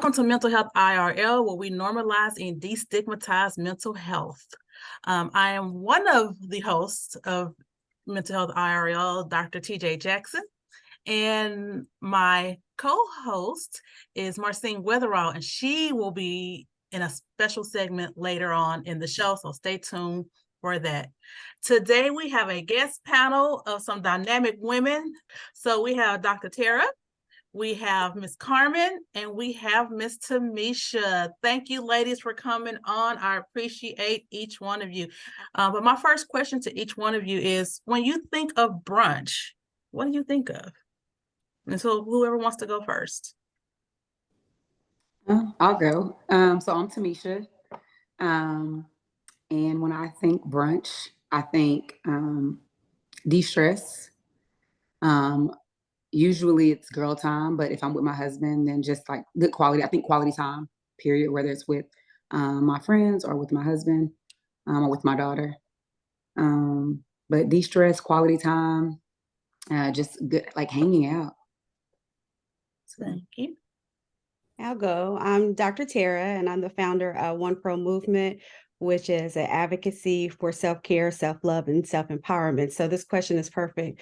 Welcome to Mental Health IRL, where we normalize and destigmatize mental health. I am one of the hosts of Mental Health IRL, Dr. TJ Jackson, and my co-host is Marcene Weatherall, and she will be in a special segment later on in the show, so stay tuned for that. Today, we have a guest panel of some dynamic women. So we have Dr. Tara, we have Miss Carmen, and we have Miss Timesha. Thank you, ladies, for coming on. I appreciate each one of you. But my first question to each one of you is, when you think of brunch, what do you think of? And so whoever wants to go first. I'll go. So I'm Timesha. And when I think brunch, I think de-stress. Usually it's girl time, but if I'm with my husband, then just like good quality. I think quality time, period, whether it's with my friends or with my husband or with my daughter. But de-stress, quality time, just good, like hanging out. Thank you. I'll go. I'm Dr. Tara, and I'm the founder of One Pro Movement, which is an advocacy for self-care, self-love, and self-empowerment. So this question is perfect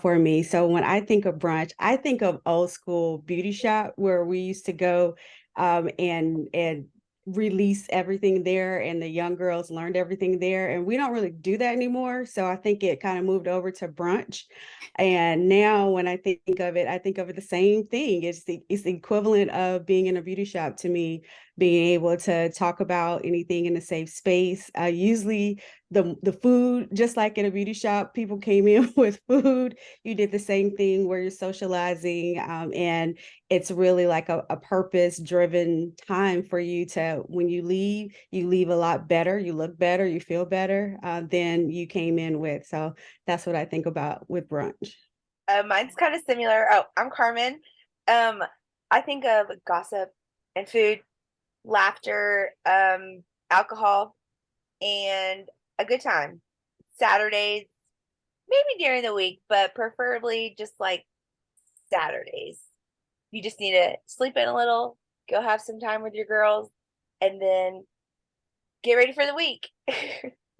for me. So when I think of brunch, I think of old school beauty shop where we used to go and release everything there, and the young girls learned everything there, and we don't really do that anymore. So I think it kind of moved over to brunch, and now when I think of it, I think of it the same thing. It's the equivalent of being in a beauty shop to me, being able to talk about anything in a safe space. Usually the food, just like in a beauty shop, people came in with food. You did the same thing where you're socializing, and it's really like a purpose-driven time for you to, when you leave a lot better, you look better, you feel better than you came in with. So that's what I think about with brunch. Mine's kind of similar. Oh, I'm Carmen. I think of gossip and food, laughter, alcohol, and a good time. Saturdays, maybe during the week, but preferably just like Saturdays. You just need to sleep in a little, go have some time with your girls, and then get ready for the week.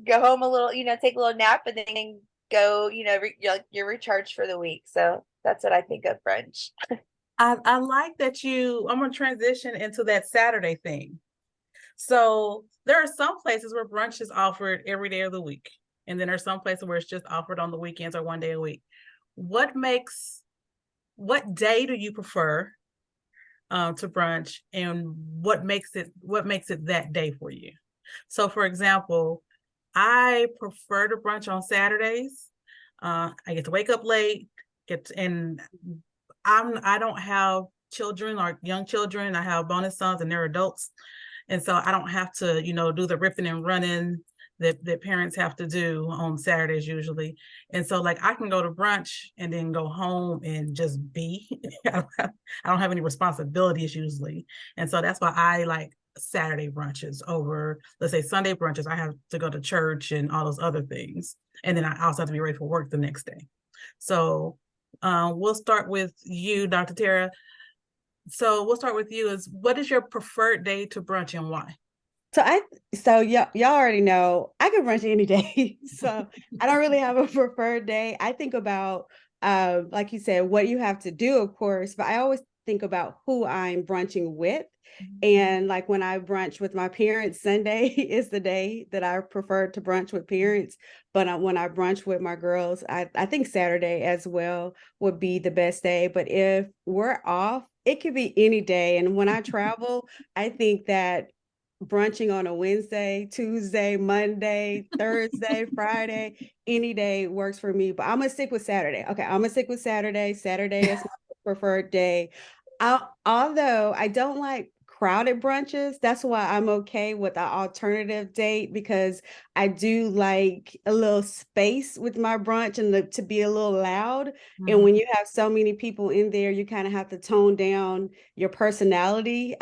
Go home a little, take a little nap, and then go, you're recharged for the week. So that's what I think of brunch. I like that I'm going to transition into that Saturday thing. So there are some places where brunch is offered every day of the week. And then there's some places where it's just offered on the weekends or one day a week. What day do you prefer to brunch, and what makes it that day for you? So for example, I prefer to brunch on Saturdays. I get to wake up late, I don't have children or young children. I have bonus sons and they're adults. And so I don't have to, do the ripping and running that parents have to do on Saturdays usually. And so like I can go to brunch and then go home and just be. I don't have any responsibilities usually. And so that's why I like Saturday brunches over, let's say, Sunday brunches. I have to go to church and all those other things. And then I also have to be ready for work the next day. So we'll start with you, Dr. Tara. So we'll start with you. What is your preferred day to brunch and why? So y'all already know I can brunch any day. So I don't really have a preferred day. I think about, like you said, what you have to do, of course, but I always think about who I'm brunching with. And like when I brunch with my parents, Sunday is the day that I prefer to brunch with parents. But when I brunch with my girls, I think Saturday as well would be the best day. But if we're off, it could be any day. And when I travel, I think that brunching on a Wednesday, Tuesday, Monday, Thursday, Friday, any day works for me. But I'm gonna stick with Saturday. Okay, I'm gonna stick with Saturday. Saturday is my preferred day. Although I don't like crowded brunches, that's why I'm okay with an alternative date, because I do like a little space with my brunch and to be a little loud. Mm-hmm. And when you have so many people in there, you kind of have to tone down your personality,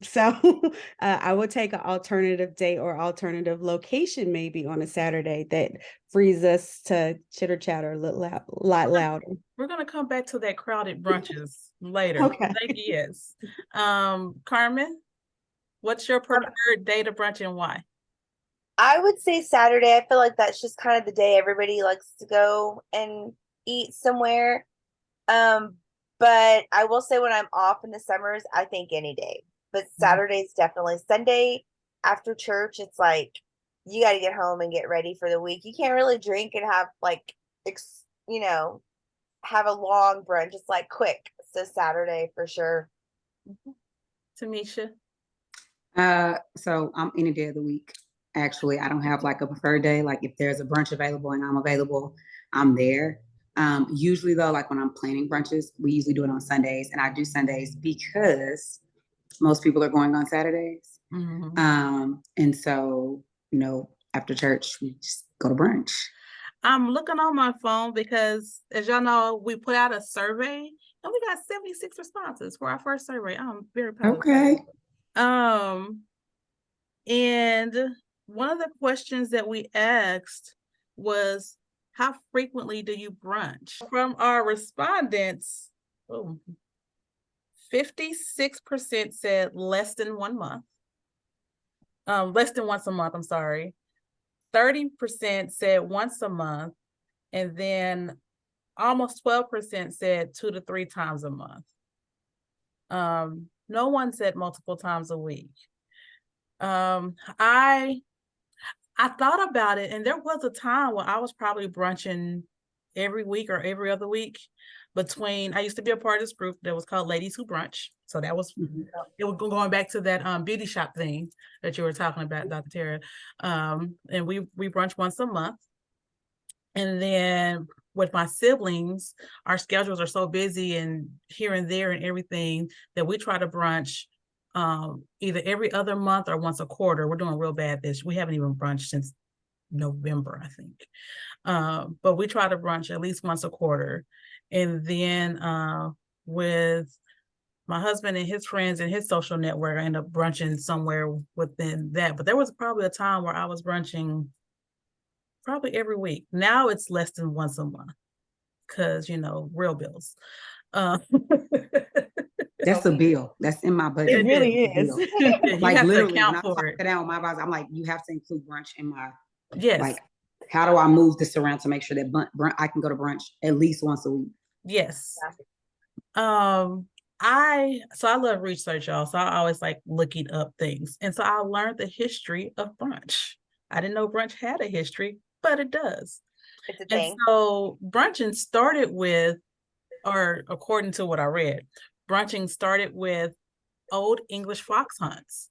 so I would take an alternative date or alternative location maybe on a Saturday that frees us to chitter chatter a lot louder. We're gonna come back to that crowded brunches later. Okay. Thank you, yes. Carmen, what's your preferred day to brunch and why? I would say Saturday. I feel like that's just kind of the day everybody likes to go and eat somewhere. But I will say when I'm off in the summers, I think any day. But Saturday's definitely. Sunday after church, it's like you got to get home and get ready for the week. You can't really drink and have like have a long brunch. It's like quick. So Saturday for sure. Tamesha? So I'm any day of the week. Actually, I don't have like a preferred day. Like if there's a brunch available and I'm available, I'm there. Usually though, like when I'm planning brunches, we usually do it on Sundays, and I do Sundays because most people are going on Saturdays. And so, after church, we just go to brunch. I'm looking on my phone because, as y'all know, we put out a survey and we got 76 responses for our first survey. I'm very proud. Okay. And one of the questions that we asked was, how frequently do you brunch? From our respondents, 56% said less than 1 month. Less than once a month, I'm sorry. 30% said once a month. And then almost 12% said 2 to 3 times a month. No one said multiple times a week. I thought about it, and there was a time when I was probably brunching every week or every other week. I used to be a part of this group that was called Ladies Who Brunch. So that was, it was going back to that beauty shop thing that you were talking about, Dr. Tara. And we brunch once a month. And then with my siblings, our schedules are so busy and here and there and everything that we try to brunch either every other month or once a quarter. We're doing real bad this. We haven't even brunched since November, I think. But we try to brunch at least once a quarter. And then with my husband and his friends and his social network, I end up brunching somewhere within that. But there was probably a time where I was brunching probably every week. Now it's less than once a month because, real bills. That's a bill. That's in my budget. It really is. Like literally, when I talk it out my boss, I'm like, you have to include brunch in my. Yes. Like, how do I move this around to make sure that I can go to brunch at least once a week? Yes. I love research, y'all. So I always like looking up things, and so I learned the history of brunch. I didn't know brunch had a history, but it does. It's a thing. And so brunching started with, or according to what I read, brunching started with old English fox hunts.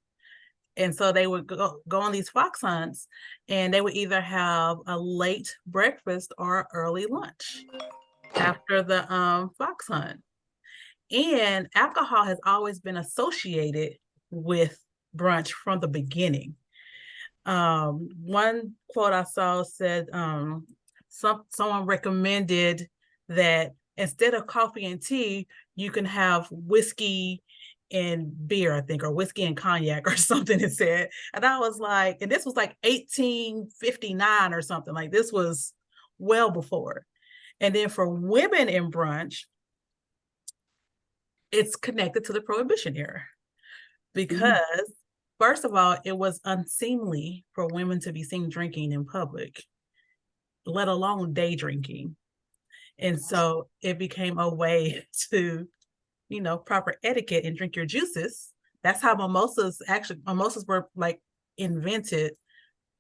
And so they would go on these fox hunts, and they would either have a late breakfast or early lunch after the fox hunt. And alcohol has always been associated with brunch from the beginning. One quote I saw said someone recommended that instead of coffee and tea, you can have whiskey and beer, I think, or whiskey and cognac or something, it said. And I was like, and this was like 1859 or something, like this was well before. And then for women in brunch, it's connected to the Prohibition era because first of all, it was unseemly for women to be seen drinking in public, let alone day drinking. And so it became a way to, proper etiquette and drink your juices. That's how mimosas were like invented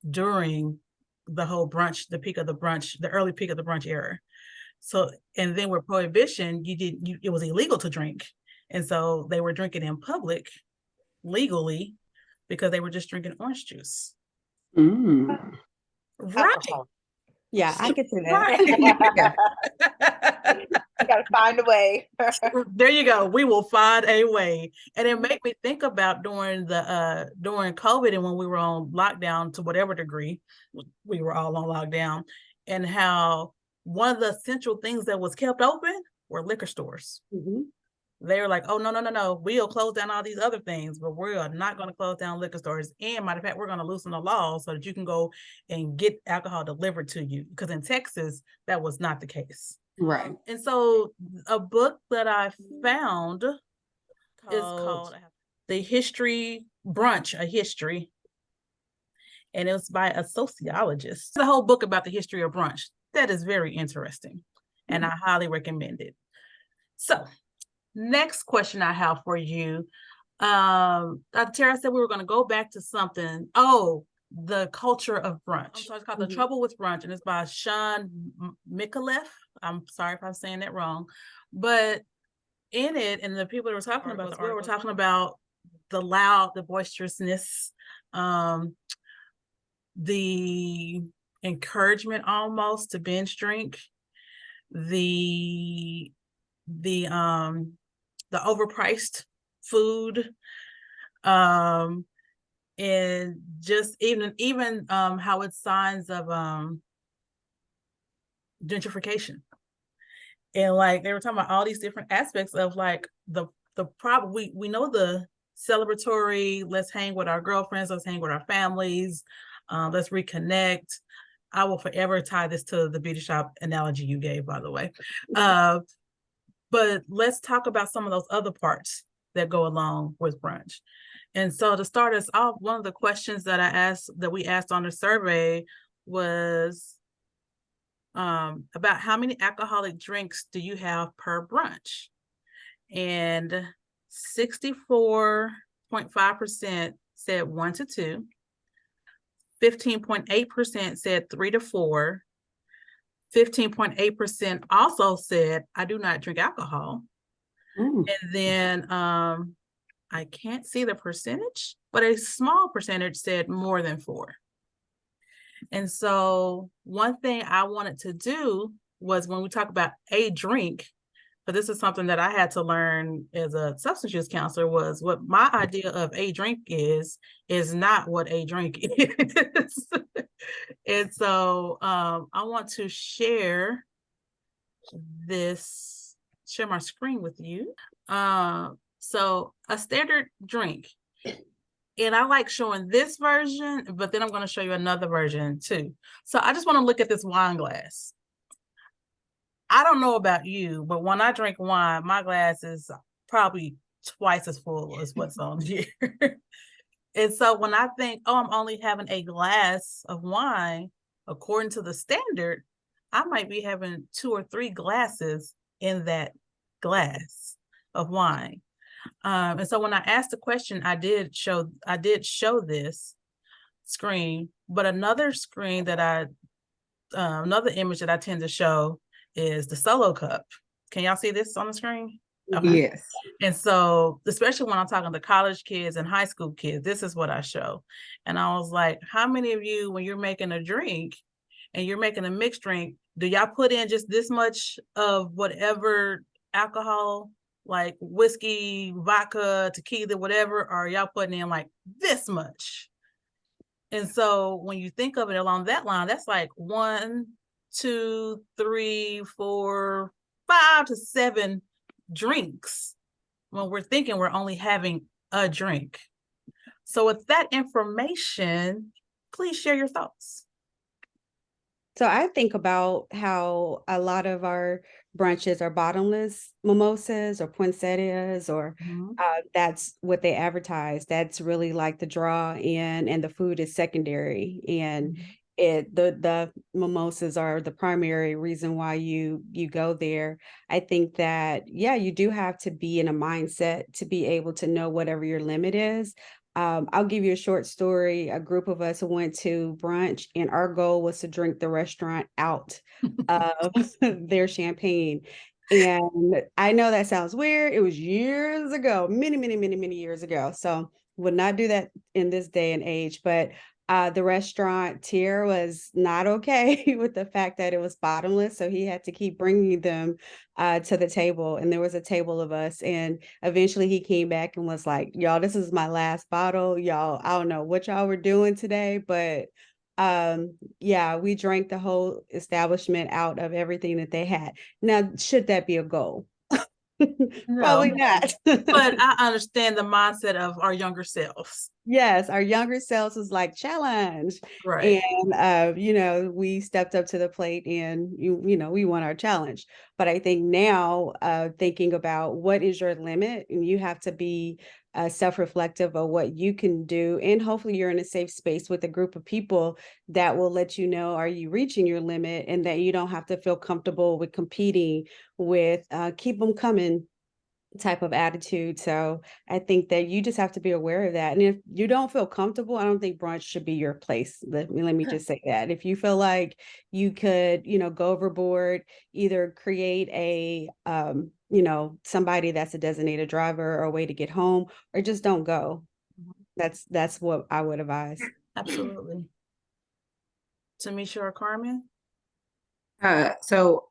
during the whole brunch, the early peak of the brunch era. So, and then with Prohibition, it was illegal to drink. And so they were drinking in public legally because they were just drinking orange juice. Right. Alcohol. Yeah, I could see that. Right. You gotta find a way. There you go. We will find a way. And it made me think about during COVID and when we were on lockdown to whatever degree, we were all on lockdown, and how one of the essential things that was kept open were liquor stores. They were like, oh, no. We'll close down all these other things, but we are not going to close down liquor stores. And matter of fact, we're going to loosen the law so that you can go and get alcohol delivered to you. Because in Texas, that was not the case. Right. And so a book that I found is called The History Brunch, a History. And it was by a sociologist. The whole book about the history of brunch. That is very interesting. And I highly recommend it. So next question I have for you. Dr. Tara said we were going to go back to something. Oh, the culture of brunch. So it's called The Trouble with Brunch, and it's by Shawn Micallef. I'm sorry if I'm saying that wrong. But in it, and the people that were talking about the article were talking about the loud, the boisterousness, the encouragement almost to binge drink, the overpriced food, and just even how it's signs of gentrification. And like they were talking about all these different aspects of like the problem. We know the celebratory, let's hang with our girlfriends, let's hang with our families, let's reconnect. I will forever tie this to the beauty shop analogy you gave, by the way. But let's talk about some of those other parts that go along with brunch. And so to start us off, one of the questions that we asked on the survey was about how many alcoholic drinks do you have per brunch? And 64.5% said 1 to 2. 15.8% said 3 to 4. 15.8% also said, I do not drink alcohol. And then I can't see the percentage, but a small percentage said more than 4. And so one thing I wanted to do was when we talk about a drink, but this is something that I had to learn as a substance use counselor, was what my idea of a drink is not what a drink is. And so I want to share my screen with you. So a standard drink, and I like showing this version, but then I'm going to show you another version too. So I just want to look at this wine glass. I don't know about you, but when I drink wine, my glass is probably twice as full as what's on here. And so when I think, oh, I'm only having a glass of wine, according to the standard, I might be having 2 or 3 glasses in that glass of wine. And so when I asked the question, I did show this screen, but another screen that another image that I tend to show is the solo cup. Can y'all see this on the screen? Okay. Yes. And so, especially when I'm talking to college kids and high school kids, this is what I show. And I was like, how many of you, when you're making a drink and you're making a mixed drink, do y'all put in just this much of whatever alcohol, like whiskey, vodka, tequila, whatever, or y'all putting in like this much? And so when you think of it along that line, that's like 1, 2, 3, 4, 5 to 7 drinks when we're thinking we're only having a drink. So with that information, please share your thoughts. So I think about how a lot of our brunches are bottomless mimosas or poinsettias, or that's what they advertise. That's really like the draw in, and the food is secondary. And the mimosas are the primary reason why you go there. I think that, yeah, you do have to be in a mindset to be able to know whatever your limit is. I'll give you a short story. A group of us went to brunch, and our goal was to drink the restaurant out of their champagne. And I know that sounds weird. It was years ago, many, many, many, many years ago. So would not do that in this day and age. But the restaurateur was not okay with the fact that it was bottomless. So he had to keep bringing them to the table. And there was a table of us. And eventually he came back and was like, y'all, this is my last bottle. Y'all, I don't know what y'all were doing today, but yeah, we drank the whole establishment out of everything that they had. Now, should that be a goal? Probably No, not. but I understand the mindset of our younger selves. Yes, our younger selves was like challenge, Right. and we stepped up to the plate, and we won our challenge. But I think now, thinking about what is your limit, and you have to be self-reflective of what you can do, and hopefully you're in a safe space with a group of people that will let you know, are you reaching your limit, and that you don't have to feel comfortable with competing with keep them coming type of attitude. So I think that you just have to be aware of that. And if you don't feel comfortable, I don't think brunch should be your place. Let me just say that. If you feel like you could, go overboard, either create a somebody that's a designated driver or a way to get home, or just don't go. That's what I would advise. Absolutely. Timesha or Carmen? So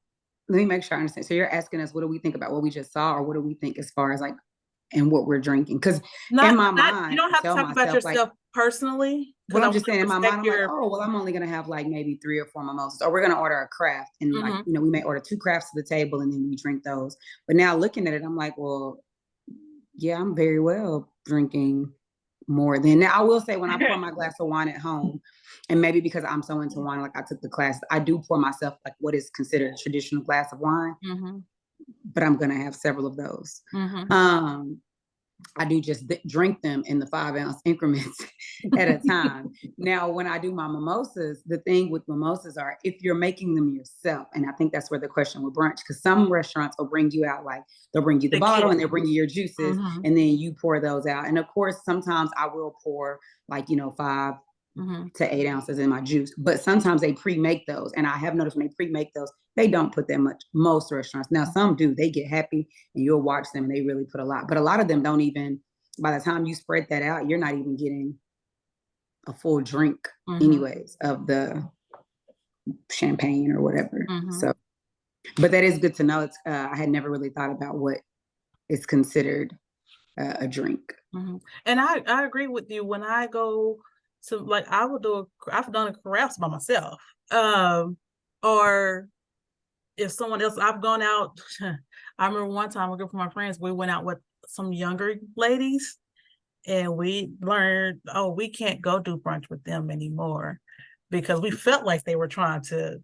let me make sure I understand. So you're asking us, what do we think about what we just saw, or what do we think as far as like, and what we're drinking? Because in my mind, you don't have to talk about yourself personally. Well, I I'm want just to saying in my mind, I'm like, your, oh, well, I'm only gonna have like maybe 3 or 4 mimosas, or we're gonna order a craft, and like, we may order 2 crafts to the table, and then we drink those. But now looking at it, I'm like, well, yeah, I'm very well drinking more than now. I will say when I pour my glass of wine at home, and maybe because I'm so into wine, like I took the class, I do pour myself like what is considered a traditional glass of wine, but I'm gonna have several of those. I do just drink them in the 5-ounce increments at a time. Now, when I do my mimosas, the thing with mimosas are if you're making them yourself, and I think that's where the question with brunch, because some restaurants will bring you out, like they'll bring you the bottle and they'll bring you your juices, and then you pour those out. And of course, sometimes I will pour like, 5 to 8 ounces in my juice, but sometimes they pre-make those, and I have noticed when they pre-make those, they don't put that much. Most restaurants, now some do, they get happy and you'll watch them and they really put a lot, but a lot of them don't even, by the time you spread that out, you're not even getting a full drink anyways of the champagne or whatever. So, but that is good to know. It's I had never really thought about what is considered a drink. And I agree with you. When I go to, like, I've done a crafts by myself, or if someone else, I've gone out. I remember one time a group of my friends, we went out with some younger ladies, and we learned, oh, we can't go do brunch with them anymore because we felt like they were trying to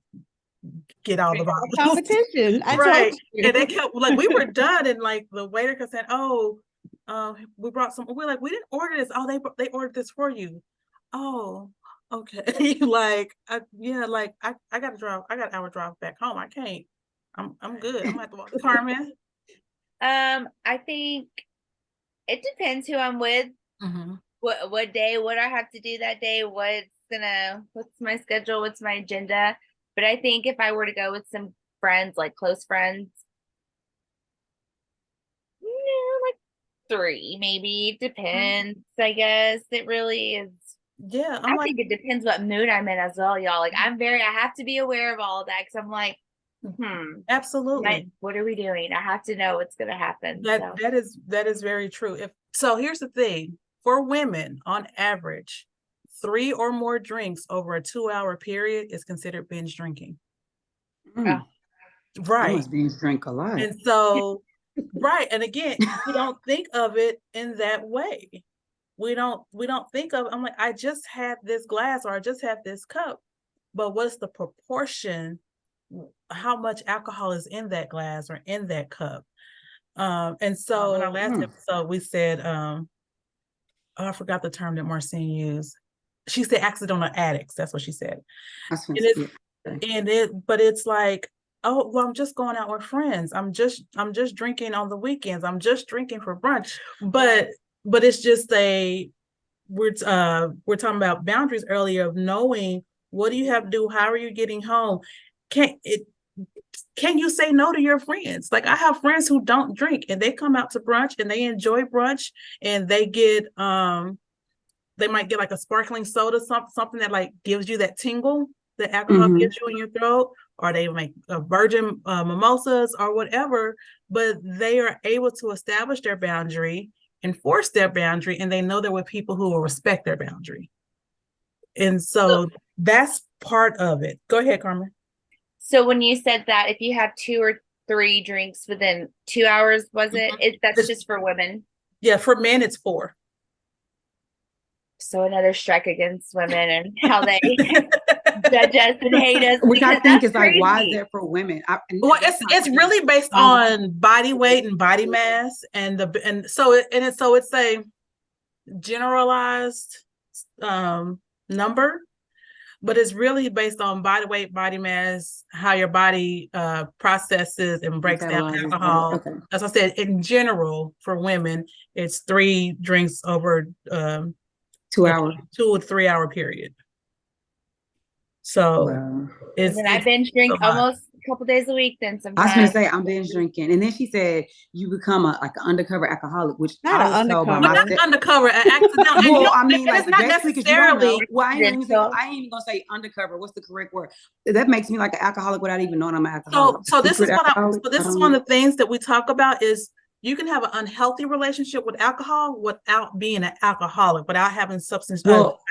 get all the bottles. Competition. Right. And they kept, like, we were done, and like the waiter kept saying, oh, we brought some. We're like, we didn't order this. Oh, they ordered this for you. Oh, okay. Like, I gotta drive. I got an hour drive back home. I can't. I'm good. I'm gonna have to walk. Carmen. I think it depends who I'm with. What day, what I have to do that day, what's my schedule, what's my agenda. But I think if I were to go with some friends, like close friends, like 3 maybe. Depends, I guess. It really is. Yeah, I think it depends what mood I'm in as well, y'all. Like, I have to be aware of all of that, because I'm like, absolutely. What are we doing? I have to know what's going to happen. That is very true. So here's the thing: for women, on average, 3 or more drinks over a 2-hour period is considered binge drinking. Right. I must binge drink a lot. And so, right. And again, we don't think of it in that way. We don't think of, I'm like, I just had this glass, or I just had this cup, but what's the proportion? How much alcohol is in that glass or in that cup? And so in our last episode, we said, I forgot the term that Marcene used. She said accidental addicts. That's what she said. But it's like, oh, well, I'm just going out with friends. I'm just drinking on the weekends. I'm just drinking for brunch. But it's just we're talking about boundaries earlier, of knowing what do you have to do? How are you getting home? Can you say no to your friends? Like, I have friends who don't drink, and they come out to brunch and they enjoy brunch, and they get they might get like a sparkling soda, something that like gives you that tingle that alcohol gives you in your throat, or they make virgin mimosas or whatever, but they are able to establish their boundary, enforce their boundary, and they know they're with people who will respect their boundary. And so that's part of it. Go ahead, Carmen. So when you said that if you have 2 3 drinks within 2 hours, was it? That's It's- just for women. Yeah, for men, it's 4. So another strike against women and how they judge us and hate us. Which I because think that's is like, why is crazy. that for women? Well, it's really based on body weight and body mass, and so it's a generalized number, but it's really based on body weight, body mass, how your body processes and breaks down Metabolizes alcohol. better. Okay. As I said, in general, for women, it's 3 drinks over 2 hours. 2 or 3 hour period. So Wow. it's, And then I it's binge drink a lot. almost a couple days a week. Then I was sometimes gonna say I'm binge drinking, and then she said you become an undercover alcoholic, which Not I an was told by undercover. But my not undercover, accidental. And well, I mean, and like it's not basically because you don't know. necessarily. Well, I ain't accidental. even gonna say undercover. What's the correct word? That makes me like an alcoholic without even knowing I'm an alcoholic. So this is Secret alcoholic? so this I is don't one know. of the things that we talk about is you can have an unhealthy relationship with alcohol without being an alcoholic, without having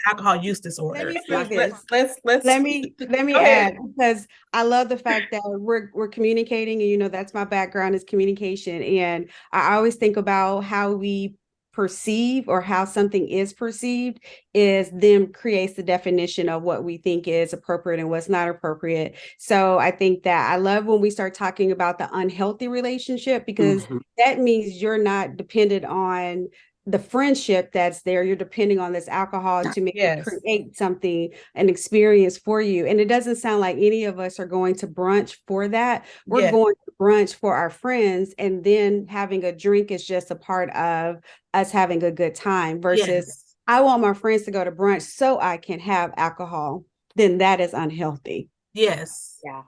alcohol use disorder. Let me say this. Let's Let me Go ahead. add, because I love the fact that we're communicating, and you know that's my background is communication, and I always think about how we perceive or how something is perceived is then creates the definition of what we think is appropriate and what's not appropriate. So I think that I love when we start talking about the unhealthy relationship, because that means you're not dependent on the friendship that's there. You're depending on this alcohol to maybe Yes. create something, an experience for you. And it doesn't sound like any of us are going to brunch for that. We're Yes. going to brunch for our friends, and then having a drink is just a part of us having a good time versus Yes. I want my friends to go to brunch so I can have alcohol. Then that is unhealthy. Yes. Yeah.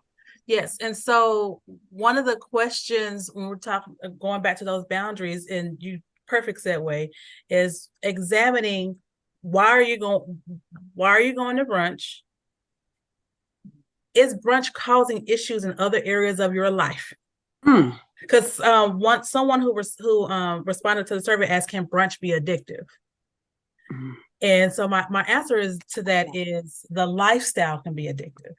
Yes. And so one of the questions when we're talking, going back to those boundaries, and you perfect segue, is examining why are you going to brunch? Is brunch causing issues in other areas of your life? Because someone who responded to the survey asked, can brunch be addictive? And so my answer to that is the lifestyle can be addictive.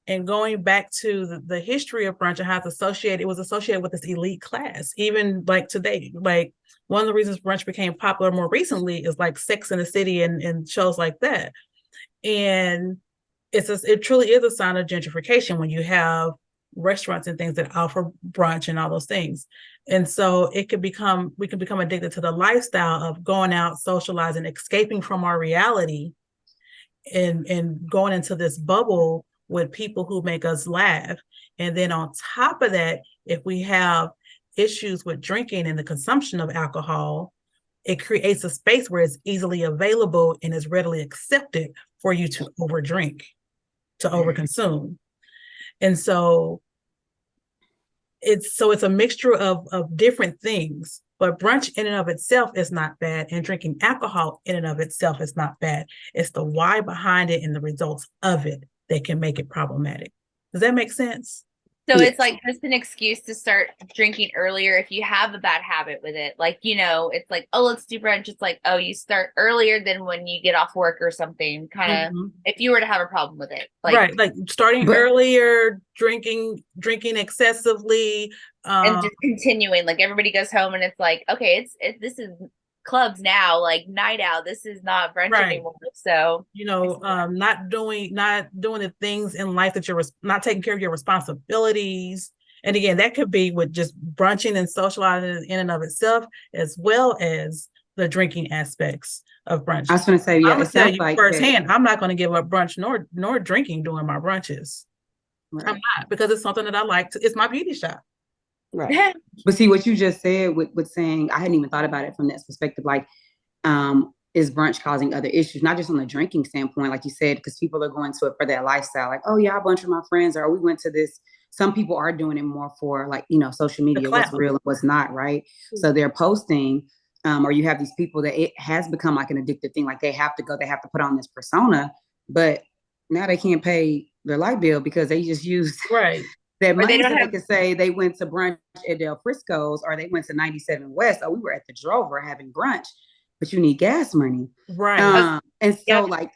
And going back to the history of brunch and how it was associated with this elite class, even like today. Like one of the reasons brunch became popular more recently is like Sex and the City and shows like that. And it truly is a sign of gentrification when you have restaurants and things that offer brunch and all those things. And so we can become addicted to the lifestyle of going out, socializing, escaping from our reality, and going into this bubble with people who make us laugh. And then on top of that, if we have issues with drinking and the consumption of alcohol, it creates a space where it's easily available and is readily accepted for you to overdrink, to overconsume. And so it's a mixture of different things. But brunch in and of itself is not bad, and drinking alcohol in and of itself is not bad. It's the why behind it and the results of it that can make it problematic. Does that make sense? So it's like just an excuse to start drinking earlier if you have a bad habit with it. Like, it's like, oh, let's do brunch. It's like, oh, you start earlier than when you get off work or something. Kind of, if you were to have a problem with it. Like starting earlier, drinking excessively. And just continuing. Like everybody goes home and it's like, okay, this is clubs now, like night out. This is not brunch anymore. So not doing the things in life that you're not taking care of your responsibilities. And again, that could be with just brunching and socializing in and of itself, as well as the drinking aspects of brunch. I was going to say, I'm gonna tell you firsthand, I'm not going to give up brunch nor drinking during my brunches. Right. I'm not, because it's something that I like. It's my beauty shop. Right. But see what you just said with saying, I hadn't even thought about it from that perspective. Like, is brunch causing other issues, not just on the drinking standpoint, like you said, because people are going to it for that lifestyle. Like, oh yeah, I brunch with my friends, or we went to this. Some people are doing it more for like, social media, what's real and what's not, right? So they're posting, or you have these people that it has become like an addictive thing. Like they have to put on this persona, but now they can't pay their light bill because they just used that money so they could say they went to brunch at Del Frisco's, or they went to 97 West, or we were at the Drover having brunch. but you need gas money. Right. And so Yep. like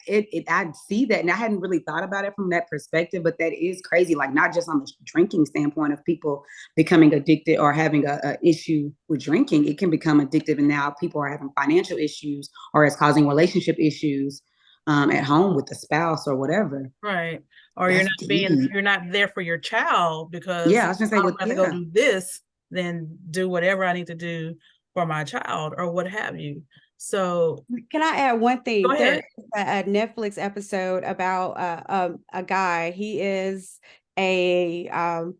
I see that, and I hadn't really thought about it from that perspective, but that is crazy. Like not just on the drinking standpoint of people becoming addicted or having a issue with drinking, it can become addictive, and now people are having financial issues or it's causing relationship issues at home with the spouse or whatever. Right. Or That's deep. you're not there for your child because Yeah, I was gonna say, I'd rather go yeah. do this than do whatever I need to do for my child or what have you. So Can I add one thing? go There's ahead. a Netflix episode about a guy. He is a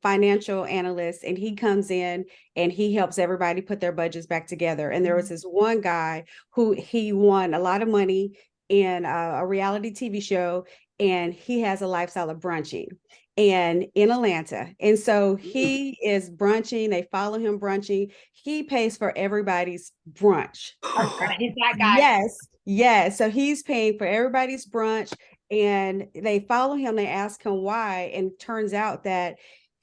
financial analyst, and he comes in and he helps everybody put their budgets back together. And there was this one guy who he won a lot of money in a reality TV show, and he has a lifestyle of brunching and in Atlanta. And so he is brunching. They follow him brunching. He pays for everybody's brunch. Oh God, he's that guy. Yes, yes. So he's paying for everybody's brunch, and they follow him. They ask him why, and turns out that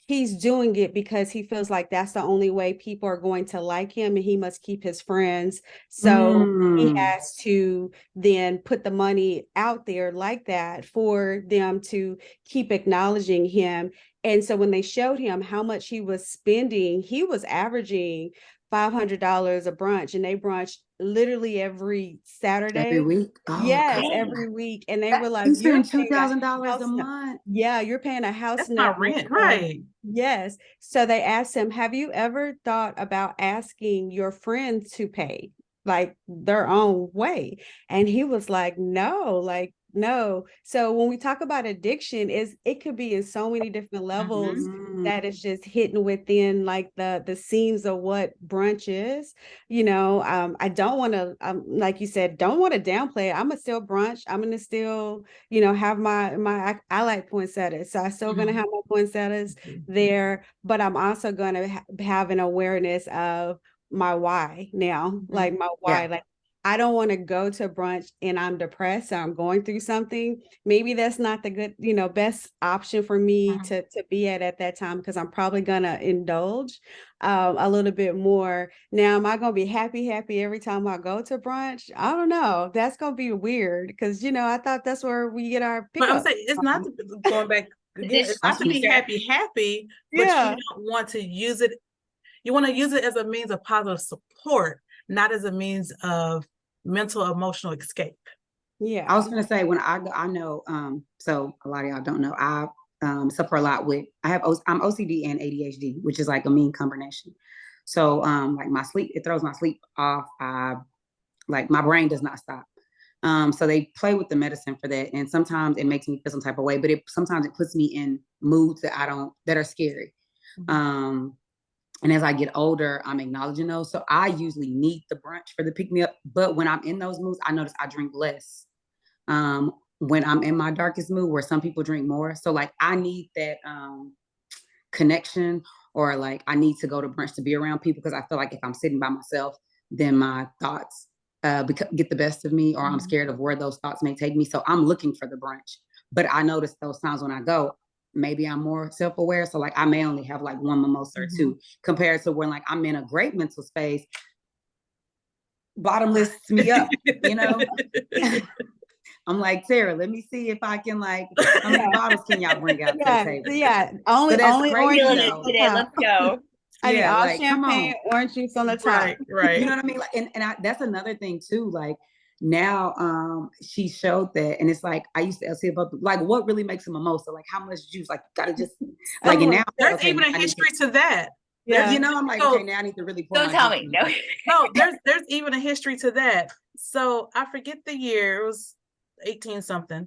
he's doing it because he feels like that's the only way people are going to like him, and he must keep his friends. So he has to then put the money out there like that for them to keep acknowledging him. And so when they showed him how much he was spending, he was averaging $500 a brunch, and they brunch literally every Saturday. Every week. Oh, Yes, God. every week. And they were like, You you're spend paying a $2,000 house a note. month. Yeah, you're paying a house That's my note. rent, right? Yes. So they asked him, have you ever thought about asking your friends to pay like their own way? And he was like, no, like, no. So when we talk about addiction, it could be in so many different levels that is just hidden within like the scenes of what brunch is. I don't want to, like you said, don't want to downplay it. I'm gonna still brunch. I'm gonna still, have I like poinsettias, so I'm still gonna have my poinsettias there, but I'm also gonna have an awareness of my why now, like my why, Yeah. like I don't want to go to brunch and I'm depressed or I'm going through something. Maybe that's not the good, best option for me to be at that time, because I'm probably gonna indulge a little bit more. Now, am I gonna be happy every time I go to brunch? I don't know. That's gonna be weird because I thought that's where we get our But I'm pickup. saying it's not going back again, it's not to be happy, but Yeah. you don't want to use it. You want to use it as a means of positive support, not as a means of mental emotional escape. Yeah. I was gonna say when I go, I know, so a lot of y'all don't know, I suffer a lot with I'm OCD and ADHD, which is like a mean combination. So like my sleep, it throws my sleep off. Like my brain does not stop. So they play with the medicine for that. And sometimes it makes me feel some type of way, but sometimes it puts me in moods that are scary. And as I get older, I'm acknowledging those. So I usually need the brunch for the pick me up. But when I'm in those moods, I notice I drink less. When I'm in my darkest mood, where some people drink more. So like I need that connection, or like I need to go to brunch to be around people, because I feel like if I'm sitting by myself, then my thoughts get the best of me, or I'm scared of where those thoughts may take me. So I'm looking for the brunch. But I notice those times when I go, maybe I'm more self-aware. So like I may only have like one mimosa or two, compared to when like I'm in a great mental space, bottomless me up, I'm like, Sarah, let me see if I can, like, how many bottles can y'all bring out to the table? Yeah. Only crazy, Feeling orange it juice today. Let's go. I need all like, champagne, orange juice on the top. Right. You know what I mean? Like, and that's another thing too. Like now, she showed that, and it's like I used to say about like what really makes a mimosa, like how much juice, like you gotta just like. And now there's even a history to that. Yeah. I'm like, okay, now I need to really pour. Don't tell me. No, there's even a history to that. So I forget the year. It was 18 something.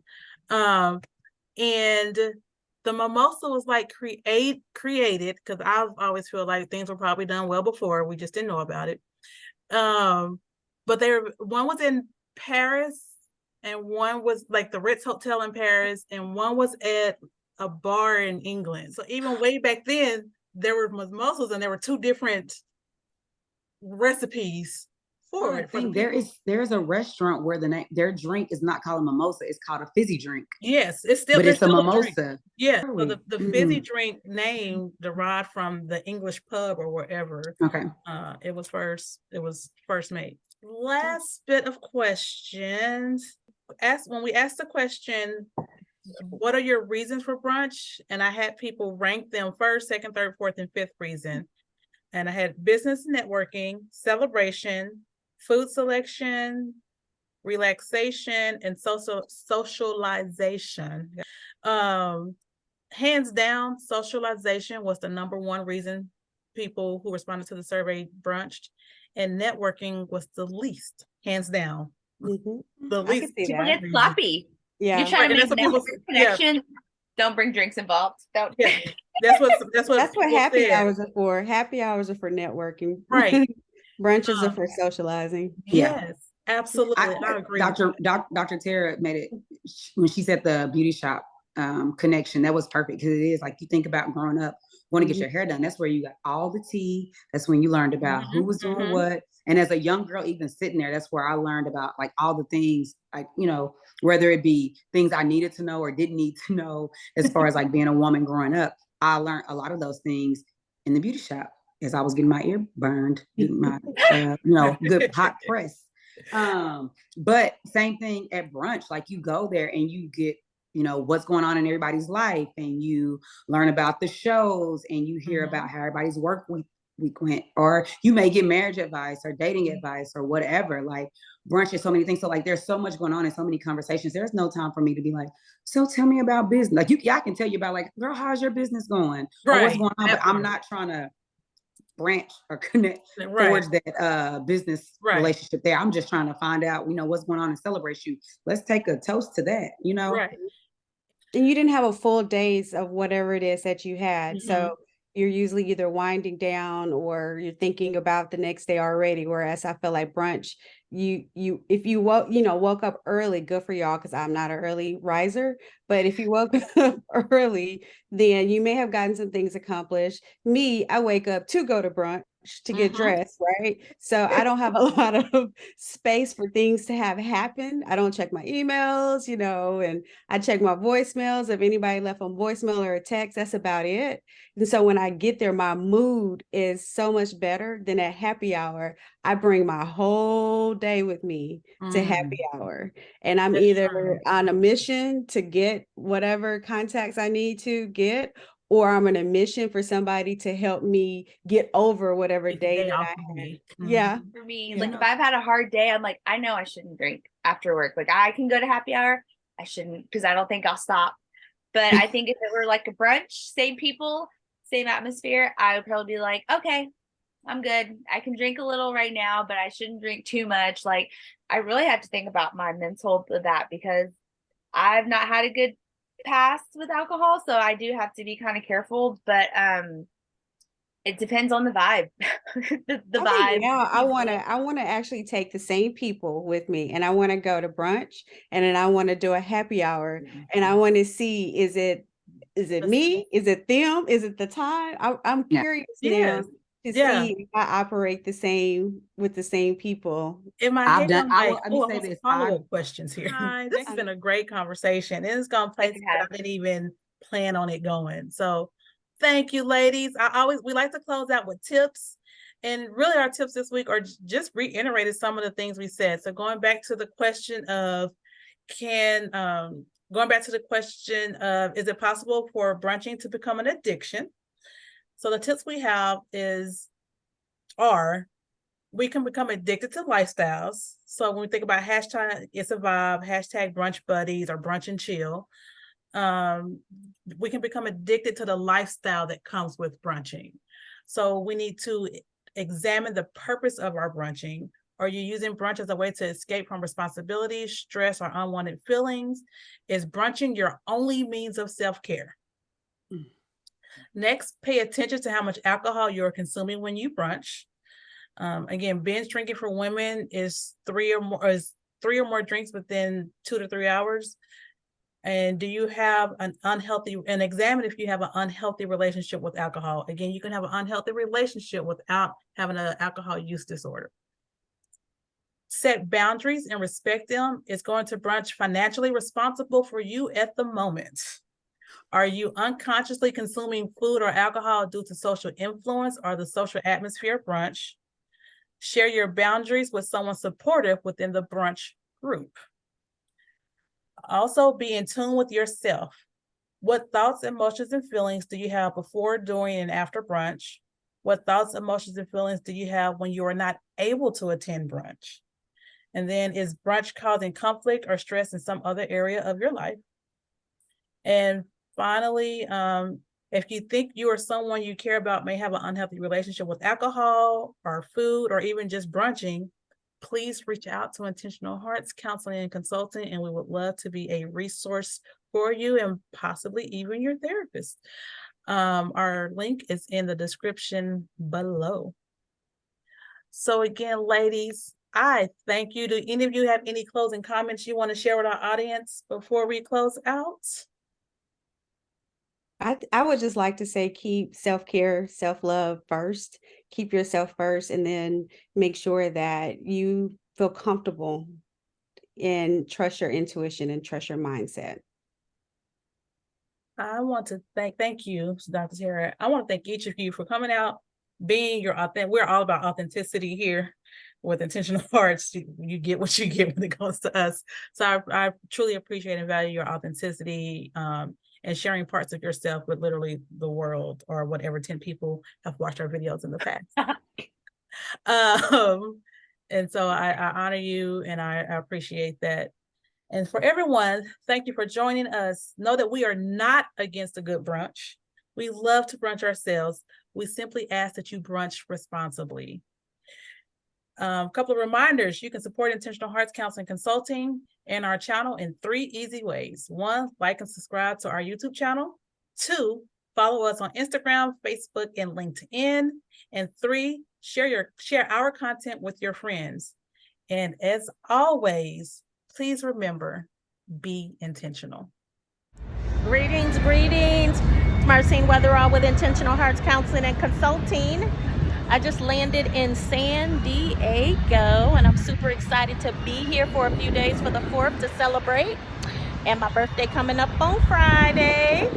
And the mimosa was like created, because I've always feel like things were probably done well before, we just didn't know about it. But one was in Paris, and one was like the Ritz Hotel in Paris, and one was at a bar in England. So even way back then, there were mimosas, and there were two different recipes forward. For the there people. is a restaurant where their drink is not called a mimosa, it's called a fizzy drink. Yes, it's still, But there's it's a still a drink. mimosa. Yeah, so the Mhm. fizzy drink name derived from the English pub or wherever Okay. it was first made. Last bit of questions. When we asked the question, what are your reasons for brunch? And I had people rank them first, second, third, fourth, and fifth reason. And I had business networking, celebration, food selection, relaxation, and socialization. Hands down, socialization was the number one reason people who responded to the survey brunched, and networking was the least, hands down. Mhm. The I least. can see People that. get sloppy. Yeah. You're trying Right, and to that's make what people network yeah. connection. Don't bring drinks involved. Don't. Yeah, that's what That's what people happy said. hours are for. Happy hours are for networking. Right. Brunches are for socializing. Yeah. Yes, absolutely. I agree. Dr. Tara made it when she said the beauty shop connection. That was perfect, because it is like, you think about growing up, want to get Mhm. your hair done. That's where you got all the tea. That's when you learned about who was doing what. And as a young girl, even sitting there, that's where I learned about like all the things, like, you know, whether it be things I needed to know or didn't need to know, as far as like being a woman growing up. I learned a lot of those things in the beauty shop as I was getting my ear burned, getting my good hot press. But same thing at brunch, like you go there and you get, you know, what's going on in everybody's life, and you learn about the shows, and you hear about how everybody's work week went, or you may get marriage advice or dating advice or whatever. Like, brunch is so many things. So like, there's so much going on and so many conversations. There's no time for me to be like, so tell me about business. Like, I can tell you about, like, girl, how's your business going? Or what's going on? But I'm not trying to branch or connect, forge that business relationship there. I'm just trying to find out, you know, what's going on and celebrate you. Let's take a toast to that, you know? Right. And you didn't have a full days of whatever it is that you had. So you're usually either winding down or you're thinking about the next day already. Whereas I feel like brunch, if you woke up early, good for y'all, because I'm not an early riser. But if you woke up early, then you may have gotten some things accomplished. Me, I wake up to go to brunch to get dressed, right? So I don't have a lot of space for things to have happen. I don't check my emails, and I check my voicemails. If anybody left on voicemail or a text, that's about it. And so when I get there, my mood is so much better than at happy hour. I bring my whole day with me to happy hour. And I'm either on a mission to get whatever contacts I need to get, or I'm on a mission for somebody to help me get over whatever day that I had. Yeah. For me, like if I've had a hard day, I'm like, I know I shouldn't drink after work. Like I can go to happy hour. I shouldn't, because I don't think I'll stop. But I think if it were like a brunch, same people, same atmosphere, I would probably be like, okay, I'm good. I can drink a little right now, but I shouldn't drink too much. Like I really have to think about my mental with that, because I've not had a good past with alcohol, so I do have to be kind of careful. But it depends on the vibe. the vibe. Yeah, I want to actually take the same people with me, and I want to go to brunch, and then I want to do a happy hour, and I want to see, is it me? Is it them? Is it the time? I'm curious now to see if I operate the same with the same people. In my head, let me say this. Follow-up questions here. This has been a great conversation. It's gone places that I didn't even plan on it going. So thank you, ladies. We like to close out with tips. And really our tips this week are just reiterated some of the things we said. So going back to the question of is it possible for brunching to become an addiction? So the tips we have are we can become addicted to lifestyles. So when we think about hashtag It's a Vibe, hashtag Brunch Buddies, or Brunch and Chill, we can become addicted to the lifestyle that comes with brunching. So we need to examine the purpose of our brunching. Are you using brunch as a way to escape from responsibility, stress, or unwanted feelings? Is brunching your only means of self-care? Next, pay attention to how much alcohol you're consuming when you brunch. Again, binge drinking for women is three or more drinks within 2 to 3 hours. And do you have examine if you have an unhealthy relationship with alcohol. Again, you can have an unhealthy relationship without having an alcohol use disorder. Set boundaries and respect them. Is going to brunch financially responsible for you at the moment? Are you unconsciously consuming food or alcohol due to social influence or the social atmosphere of brunch? Share your boundaries with someone supportive within the brunch group. Also, be in tune with yourself. What thoughts, emotions, and feelings do you have before, during, and after brunch? What thoughts, emotions, and feelings do you have when you are not able to attend brunch? And then, is brunch causing conflict or stress in some other area of your life? And finally, if you think you or someone you care about may have an unhealthy relationship with alcohol or food or even just brunching, please reach out to Intentional Hearts Counseling and Consulting, and we would love to be a resource for you and possibly even your therapist. Our link is in the description below. So again, ladies, I thank you. Do any of you have any closing comments you want to share with our audience before we close out? I would just like to say, keep self-care, self-love first. Keep yourself first, and then make sure that you feel comfortable and trust your intuition and trust your mindset. I want to thank you, Dr. Tara. I want to thank each of you for coming out, being your authentic. We're all about authenticity here with Intentional Hearts. You get what you get when it comes to us. So I truly appreciate and value your authenticity, and sharing parts of yourself with literally the world, or whatever 10 people have watched our videos in the past. And so I honor you, and I appreciate that. And for everyone, thank you for joining us. Know that we are not against a good brunch. We love to brunch ourselves. We simply ask that you brunch responsibly. A couple of reminders: you can support Intentional Hearts Counseling Consulting and our channel in 3 easy ways. 1, like and subscribe to our YouTube channel. 2, follow us on Instagram, Facebook, and LinkedIn. And 3, share our content with your friends. And as always, please remember, be intentional. Greetings. Marcene Weatherall with Intentional Hearts Counseling and Consulting. I just landed in San Diego, and I'm super excited to be here for a few days for the 4th to celebrate. And my birthday coming up on Friday.